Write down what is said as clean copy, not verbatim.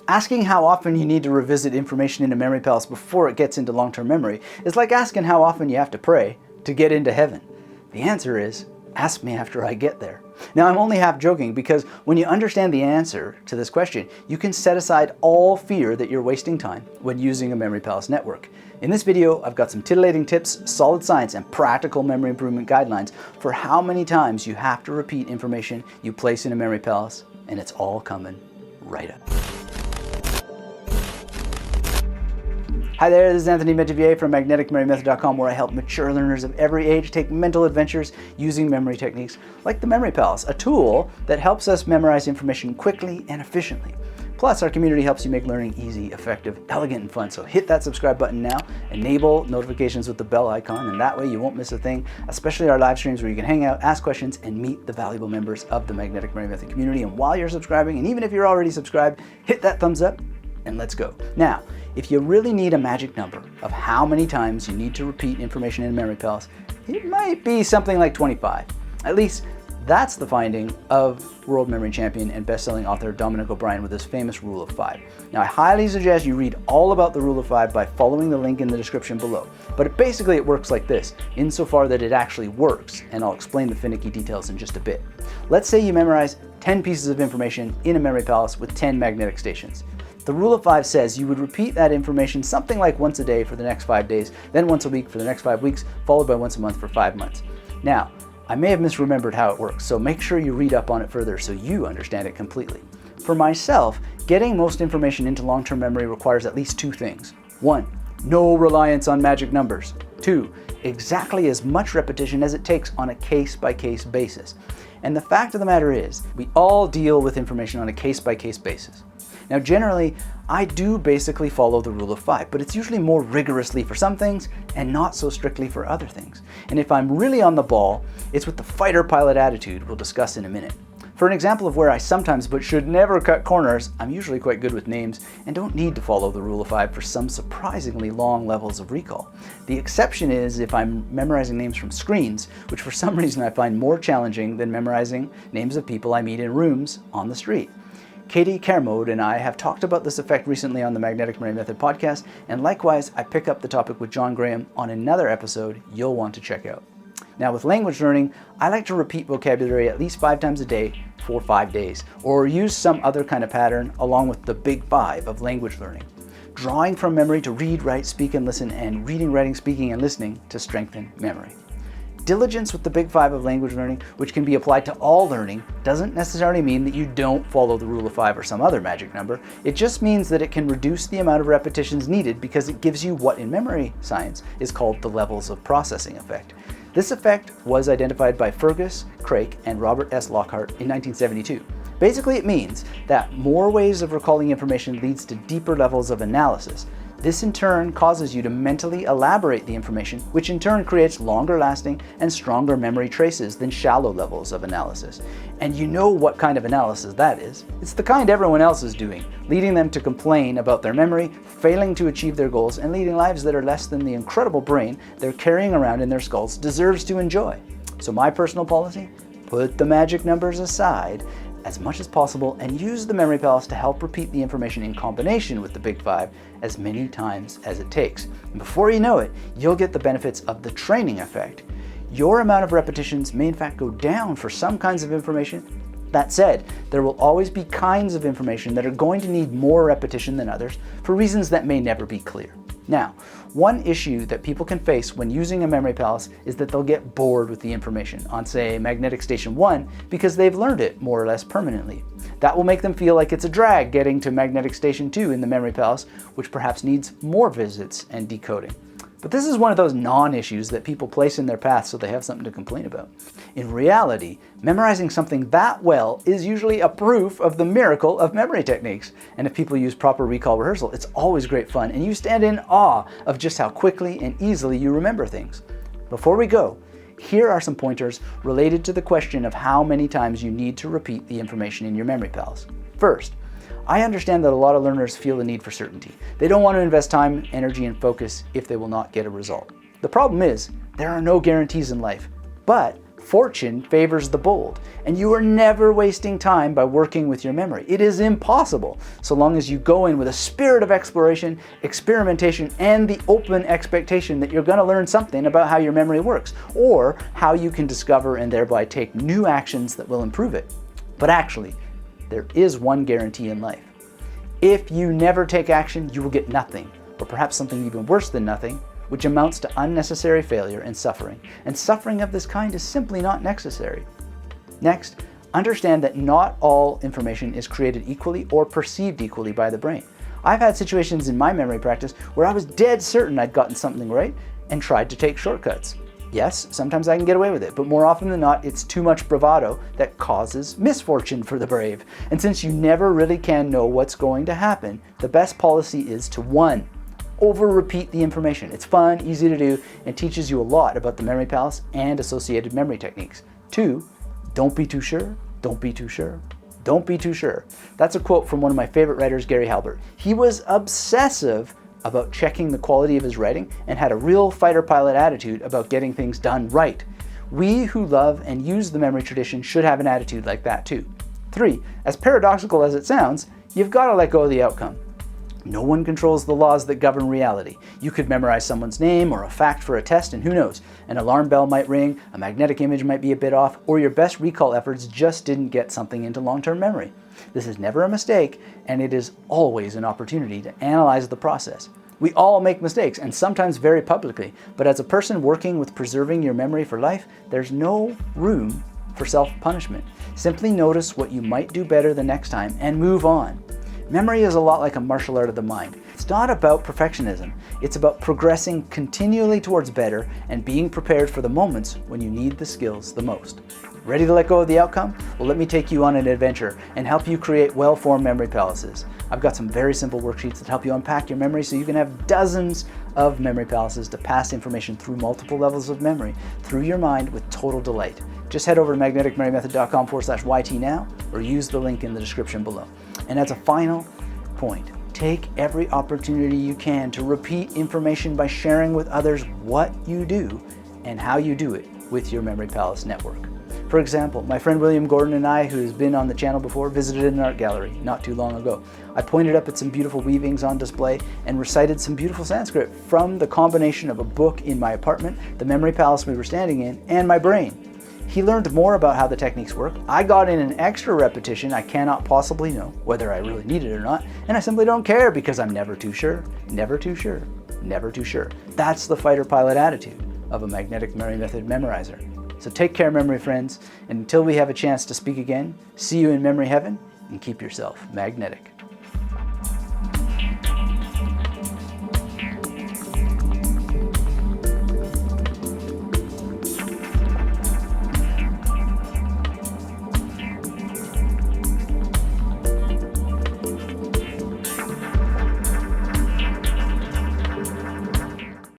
Asking how often you need to revisit information in a memory palace before it gets into long-term memory is like asking how often you have to pray to get into heaven. The answer is, ask me after I get there. Now, I'm only half joking because when you understand the answer to this question, you can set aside all fear that you're wasting time when using a memory palace network. In this video, I've got some titillating tips, solid science, and practical memory improvement guidelines for how many times you have to repeat information you place in a memory palace, and it's all coming right up. Hi there, this is Anthony Metivier from MagneticMemoryMethod.com, where I help mature learners of every age take mental adventures using memory techniques like the Memory Palace, a tool that helps us memorize information quickly and efficiently. Plus, our community helps you make learning easy, effective, elegant, and fun. So hit that subscribe button now, enable notifications with the bell icon, and that way you won't miss a thing, especially our live streams where you can hang out, ask questions, and meet the valuable members of the Magnetic Memory Method community. And while you're subscribing, and even if you're already subscribed, hit that thumbs up, and let's go. Now, if you really need a magic number of how many times you need to repeat information in a memory palace, it might be something like 25. At least, that's the finding of world memory champion and best-selling author Dominic O'Brien with his famous rule of 5. Now, I highly suggest you read all about the rule of 5 by following the link in the description below. But it works like this, insofar that it actually works, and I'll explain the finicky details in just a bit. Let's say you memorize 10 pieces of information in a memory palace with 10 magnetic stations. The rule of 5 says you would repeat that information something like once a day for the next 5 days, then once a week for the next 5 weeks, followed by once a month for 5 months. Now, I may have misremembered how it works, so make sure you read up on it further so you understand it completely. For myself, getting most information into long-term memory requires at least 2 things. 1, no reliance on magic numbers. 2, exactly as much repetition as it takes on a case-by-case basis. And the fact of the matter is, we all deal with information on a case-by-case basis. Now, generally, I do basically follow the rule of 5, but it's usually more rigorously for some things and not so strictly for other things. And if I'm really on the ball, it's with the fighter pilot attitude we'll discuss in a minute. For an example of where I sometimes but should never cut corners, I'm usually quite good with names and don't need to follow the rule of 5 for some surprisingly long levels of recall. The exception is if I'm memorizing names from screens, which for some reason I find more challenging than memorizing names of people I meet in rooms on the street. Katie Kermode and I have talked about this effect recently on the Magnetic Memory Method podcast, and likewise, I pick up the topic with John Graham on another episode you'll want to check out. Now, with language learning, I like to repeat vocabulary at least 5 times a day for 5 days, or use some other kind of pattern along with the big 5 of language learning. Drawing from memory to read, write, speak, and listen, and reading, writing, speaking, and listening to strengthen memory. Diligence with the big 5 of language learning, which can be applied to all learning, doesn't necessarily mean that you don't follow the rule of 5 or some other magic number. It just means that it can reduce the amount of repetitions needed because it gives you what in memory science is called the levels of processing effect. This effect was identified by Fergus, Craik, and Robert S. Lockhart in 1972. Basically, it means that more ways of recalling information leads to deeper levels of analysis. This in turn causes you to mentally elaborate the information, which in turn creates longer lasting and stronger memory traces than shallow levels of analysis. And you know what kind of analysis that is. It's the kind everyone else is doing, leading them to complain about their memory, failing to achieve their goals, and leading lives that are less than the incredible brain they're carrying around in their skulls deserves to enjoy. So my personal policy? Put the magic numbers aside as much as possible and use the Memory Palace to help repeat the information in combination with the big 5 as many times as it takes. And before you know it, you'll get the benefits of the training effect. Your amount of repetitions may in fact go down for some kinds of information. That said, there will always be kinds of information that are going to need more repetition than others for reasons that may never be clear. Now, one issue that people can face when using a memory palace is that they'll get bored with the information on, say, magnetic station 1 because they've learned it more or less permanently. That will make them feel like it's a drag getting to magnetic station 2 in the memory palace, which perhaps needs more visits and decoding. But this is one of those non-issues that people place in their path so they have something to complain about. In reality, memorizing something that well is usually a proof of the miracle of memory techniques. And if people use proper recall rehearsal, it's always great fun, and you stand in awe of just how quickly and easily you remember things. Before we go, here are some pointers related to the question of how many times you need to repeat the information in your memory palace. First, I understand that a lot of learners feel the need for certainty. They don't want to invest time, energy, and focus if they will not get a result. The problem is, there are no guarantees in life, but Fortune favors the bold, and you are never wasting time by working with your memory. It is impossible, so long as you go in with a spirit of exploration, experimentation, and the open expectation that you're going to learn something about how your memory works, or how you can discover and thereby take new actions that will improve it. But actually, there is one guarantee in life. If you never take action, you will get nothing, or perhaps something even worse than nothing, which amounts to unnecessary failure and suffering. And suffering of this kind is simply not necessary. Next, understand that not all information is created equally or perceived equally by the brain. I've had situations in my memory practice where I was dead certain I'd gotten something right and tried to take shortcuts. Yes, sometimes I can get away with it, but more often than not, it's too much bravado that causes misfortune for the brave. And since you never really can know what's going to happen, the best policy is to 1. Over-repeat the information. It's fun, easy to do, and teaches you a lot about the memory palace and associated memory techniques. 2, don't be too sure, don't be too sure, don't be too sure. That's a quote from one of my favorite writers, Gary Halbert. He was obsessive about checking the quality of his writing and had a real fighter pilot attitude about getting things done right. We who love and use the memory tradition should have an attitude like that too. 3, as paradoxical as it sounds, you've got to let go of the outcome. No one controls the laws that govern reality. You could memorize someone's name or a fact for a test, and who knows, an alarm bell might ring, a magnetic image might be a bit off, or your best recall efforts just didn't get something into long-term memory. This is never a mistake, and it is always an opportunity to analyze the process. We all make mistakes, and sometimes very publicly, but as a person working with preserving your memory for life, there's no room for self-punishment. Simply notice what you might do better the next time and move on. Memory is a lot like a martial art of the mind. It's not about perfectionism. It's about progressing continually towards better and being prepared for the moments when you need the skills the most. Ready to let go of the outcome? Well, let me take you on an adventure and help you create well-formed memory palaces. I've got some very simple worksheets that help you unpack your memory so you can have dozens of memory palaces to pass information through multiple levels of memory through your mind with total delight. Just head over to magneticmemorymethod.com/YT now or use the link in the description below. And as a final point, take every opportunity you can to repeat information by sharing with others what you do and how you do it with your Memory Palace network. For example, my friend William Gordon and I, who's been on the channel before, visited an art gallery not too long ago. I pointed up at some beautiful weavings on display and recited some beautiful Sanskrit from the combination of a book in my apartment, the Memory Palace we were standing in, and my brain. He learned more about how the techniques work. I got in an extra repetition I cannot possibly know whether I really need it or not, and I simply don't care because I'm never too sure, never too sure, never too sure. That's the fighter pilot attitude of a Magnetic Memory Method memorizer. So take care, memory friends, and until we have a chance to speak again, see you in memory heaven, and keep yourself magnetic.